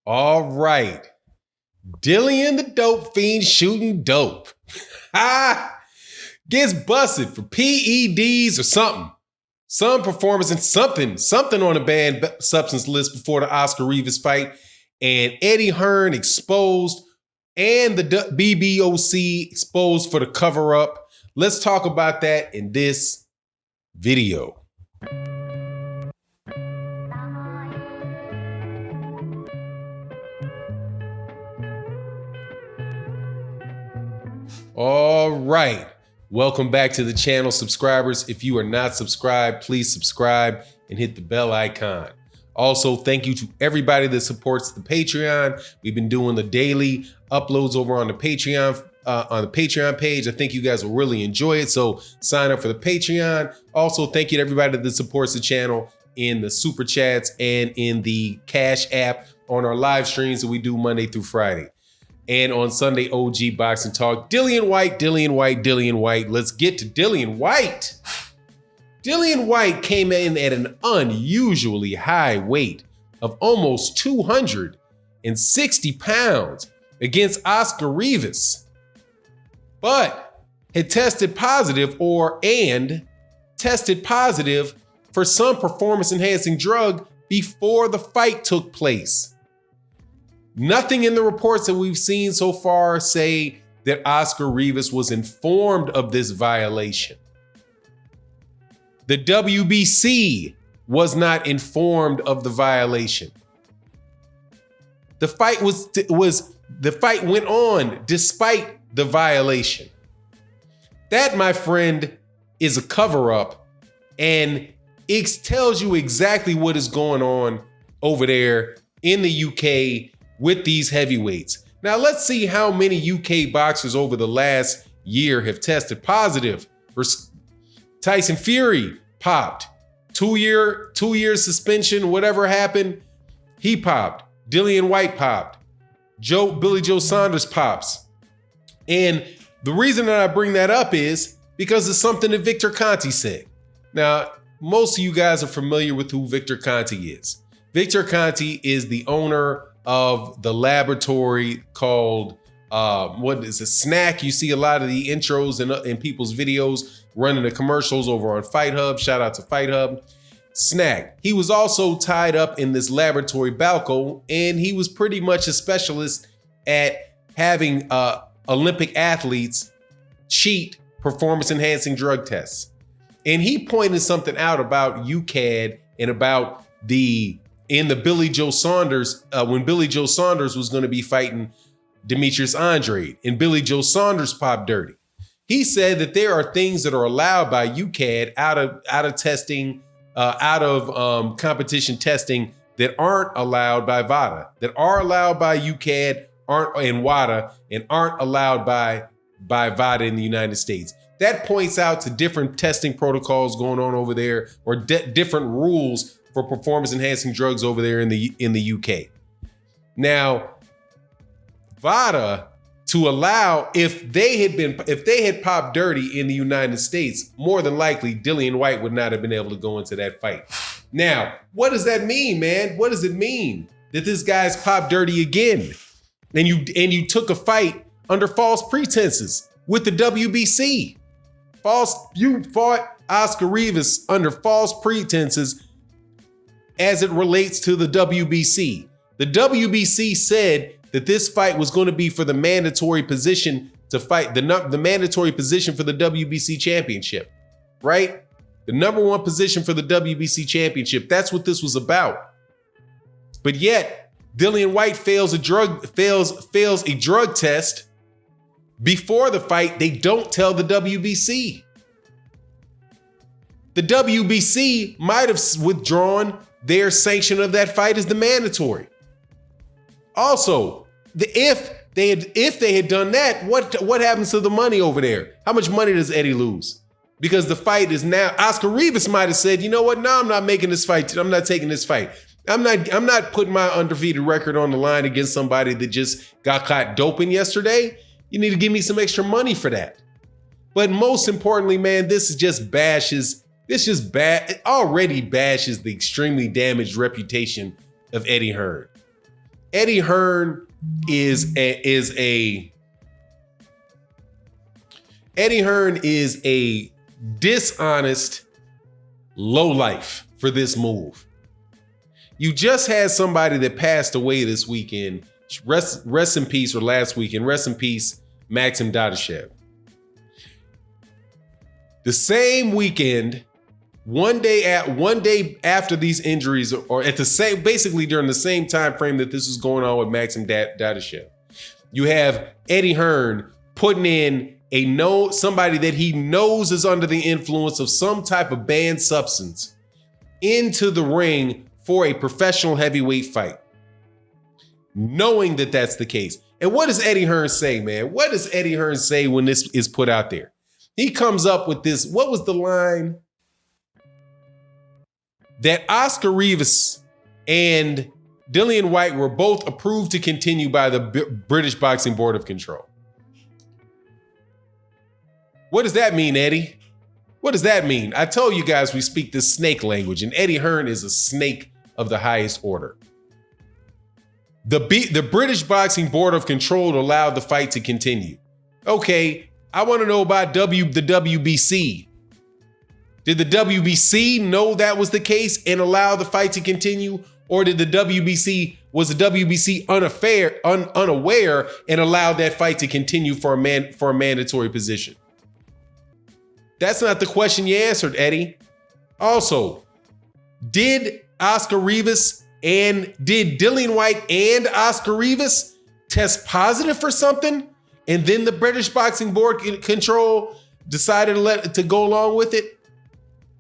All right. Dillian the dope fiend shooting dope. Gets busted for PEDs or something. Some performance and something on the banned substance list before the Oscar Rivas fight. And Eddie Hearn exposed and the BBOC exposed for the cover up. Let's talk about that in this video. All right. Welcome back to the channel, subscribers. If you are not subscribed, please subscribe and hit the bell icon. Also, thank you to everybody that supports the Patreon. We've been doing the daily uploads over on the Patreon page. I think you guys will really enjoy it. So sign up for the Patreon. Also, thank you to everybody that supports the channel in the super chats and in the Cash app on our live streams that we do Monday through Friday. And on Sunday, OG Boxing Talk. Dillian Whyte. Let's get to Dillian Whyte. Dillian Whyte came in at an unusually high weight of almost 260 pounds against Oscar Rivas, but had tested positive for some performance-enhancing drug before the fight took place. Nothing in the reports that we've seen so far say that Oscar Rivas was informed of this violation. The WBC was not informed of the violation. The fight went on despite the violation. That, my friend, is a cover-up, and it tells you exactly what is going on over there in the UK with these heavyweights. Now let's see how many UK boxers over the last year have tested positive. For Tyson Fury popped. Two year suspension, whatever happened, he popped. Dillian Whyte popped. Billy Joe Saunders pops. And the reason that I bring that up is because it's something that Victor Conte said. Now, most of you guys are familiar with who Victor Conte is. Victor Conte is the owner of the laboratory called, what is it, Snack. You see a lot of the intros in people's videos running the commercials over on Fight Hub. Shout out to Fight Hub. Snack. He was also tied up in this laboratory Balco, and he was pretty much a specialist at having Olympic athletes cheat performance-enhancing drug tests. And he pointed something out about UCAD and about in the Billy Joe Saunders, when Billy Joe Saunders was going to be fighting Demetrius Andrade, and Billy Joe Saunders popped dirty. He said that there are things that are allowed by UCAD out of testing, competition testing that aren't allowed by VADA, that are allowed by UCAD, aren't in WADA, and aren't allowed by VADA in the United States. That points out to different testing protocols going on over there, or different rules for performance-enhancing drugs over there in the UK. Now, VADA, to allow, if they had popped dirty in the United States, more than likely Dillian Whyte would not have been able to go into that fight. Now, what does that mean, man? What does it mean that this guy's popped dirty again? And you took a fight under false pretenses with the WBC. You fought Oscar Rivas under false pretenses as it relates to the WBC. The WBC said that this fight was going to be for the mandatory position to fight, the mandatory position for the WBC championship, right? The number one position for the WBC championship. That's what this was about. But yet, Dillian Whyte fails a drug test before the fight. They don't tell the WBC. The WBC might have withdrawn their sanction of that fight as the mandatory. Also, if they had done that, what happens to the money over there? How much money does Eddie lose? Because the fight is now, Oscar Rivas might have said, you know what? No, I'm not making this fight. I'm not taking this fight. I'm not putting my undefeated record on the line against somebody that just got caught doping yesterday. You need to give me some extra money for that. But most importantly, man, it already bashes the extremely damaged reputation of Eddie Hearn. Eddie Hearn is a dishonest lowlife for this move. You just had somebody that passed away this weekend. Rest in peace, or last weekend. Rest in peace, Maxim Dadashev. The same weekend, one day after these injuries, or basically during the same time frame that this is going on with Maxim Dadashev, you have Eddie Hearn putting in somebody that he knows is under the influence of some type of banned substance into the ring for a professional heavyweight fight, knowing that that's the case. And what does Eddie Hearn say, man? What does Eddie Hearn say when this is put out there? He comes up with this. What was the line? That Oscar Rivas and Dillian Whyte were both approved to continue by the British Boxing Board of Control. What does that mean, Eddie? What does that mean? I told you guys we speak this snake language, and Eddie Hearn is a snake of the highest order. The British Boxing Board of Control allowed the fight to continue. Okay, I want to know about the WBC. Did the WBC know that was the case and allow the fight to continue? Or was the WBC unaware and allowed that fight to continue for a mandatory position? That's not the question you answered, Eddie. Also, did Oscar Rivas and did Dillian Whyte and Oscar Rivas test positive for something, and then the British Boxing Board Control decided to go along with it?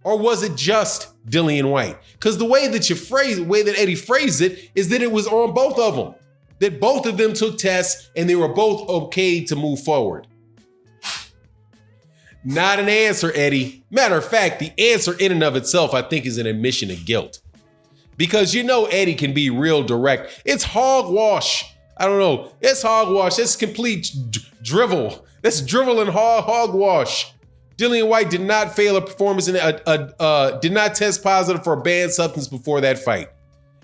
Or was it just Dillian Whyte? Because the way that Eddie phrased it is that it was on both of them, that both of them took tests and they were both okay to move forward. Not an answer, Eddie. Matter of fact, the answer in and of itself, I think, is an admission of guilt. Because Eddie can be real direct. It's hogwash. I don't know. It's hogwash. It's complete drivel. That's drivel and hogwash. Dillian Whyte did not fail a performance did not test positive for a banned substance before that fight.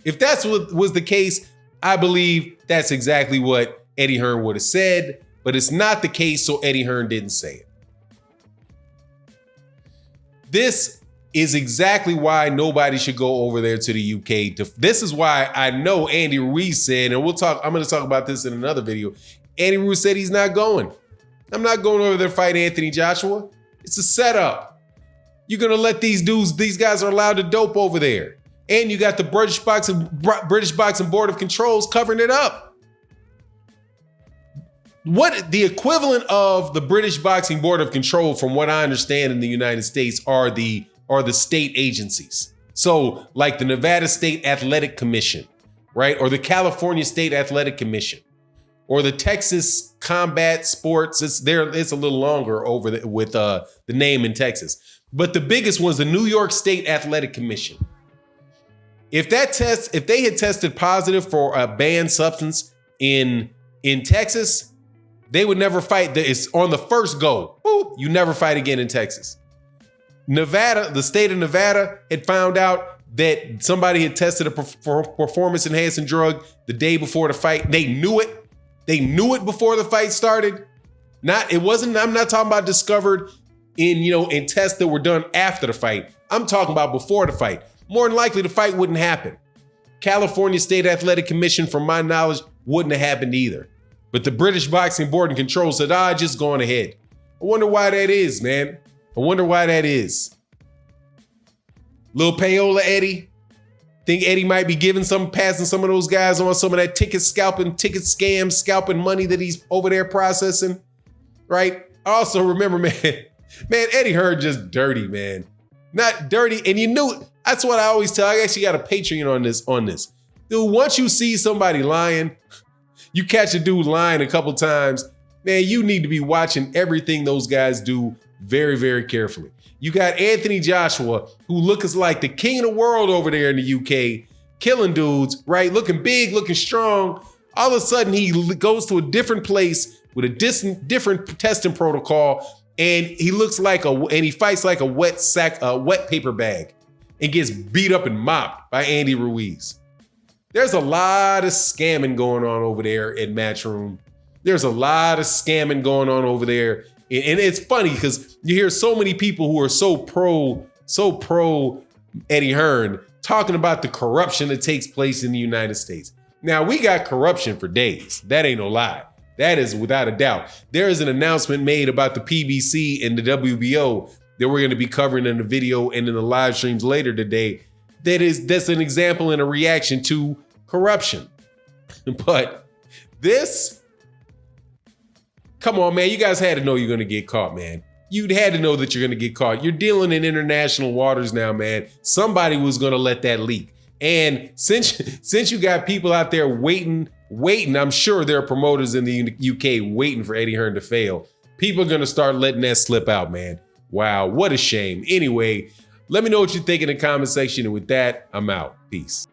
If that's what was the case, I believe that's exactly what Eddie Hearn would have said, but it's not the case, so Eddie Hearn didn't say it. This is exactly why nobody should go over there to the UK. This is why I know Andy Ruiz said, and I'm going to talk about this in another video. Andy Ruiz said he's not going. I'm not going over there to fight Anthony Joshua. It's a setup. You're going to let these guys are allowed to dope over there. And you got the British Boxing Board of Controls covering it up. What the equivalent of the British Boxing Board of Control, from what I understand in the United States, are the state agencies. So like the Nevada State Athletic Commission, right? Or the California State Athletic Commission, or the Texas Combat Sports. It's a little longer with the name in Texas. But the biggest one's the New York State Athletic Commission. If they had tested positive for a banned substance in Texas, they would never fight. It's on the first go. Boop, you never fight again in Texas. Nevada, the state of Nevada, had found out that somebody had tested a performance-enhancing drug the day before the fight. They knew it. They knew it before the fight started. I'm not talking about discovered in tests that were done after the fight. I'm talking about before the fight. More than likely, the fight wouldn't happen. California State Athletic Commission, from my knowledge, wouldn't have happened either. But the British Boxing Board and Control said, just going ahead. I wonder why that is, man. I wonder why that is. Lil Payola Eddie. Think Eddie might be passing some of those guys on some of that ticket scam, scalping money that he's over there processing, right? Also remember, man, Eddie Hearn just dirty, man. Not dirty, and that's what I always tell. I actually got a Patreon on this. Dude, once you see somebody lying, you catch a dude lying a couple times, man, you need to be watching everything those guys do very, very carefully. You got Anthony Joshua, who looks like the king of the world over there in the UK, killing dudes, right? Looking big, looking strong. All of a sudden, he goes to a different place with a different testing protocol, and he fights like a wet paper bag, and gets beat up and mopped by Andy Ruiz. There's a lot of scamming going on over there at Matchroom. There's a lot of scamming going on over there. And it's funny because you hear so many people who are so pro Eddie Hearn talking about the corruption that takes place in the United States. Now, we got corruption for days. That ain't no lie. That is without a doubt. There is an announcement made about the PBC and the WBO that we're going to be covering in the video and in the live streams later today. That's an example and a reaction to corruption. But this, come on, man, you guys had to know you're going to get caught, man. You had to know that you're going to get caught. You're dealing in international waters now, man. Somebody was going to let that leak. And since you got people out there waiting, I'm sure there are promoters in the UK waiting for Eddie Hearn to fail. People are going to start letting that slip out, man. Wow, what a shame. Anyway, let me know what you think in the comment section. And with that, I'm out. Peace.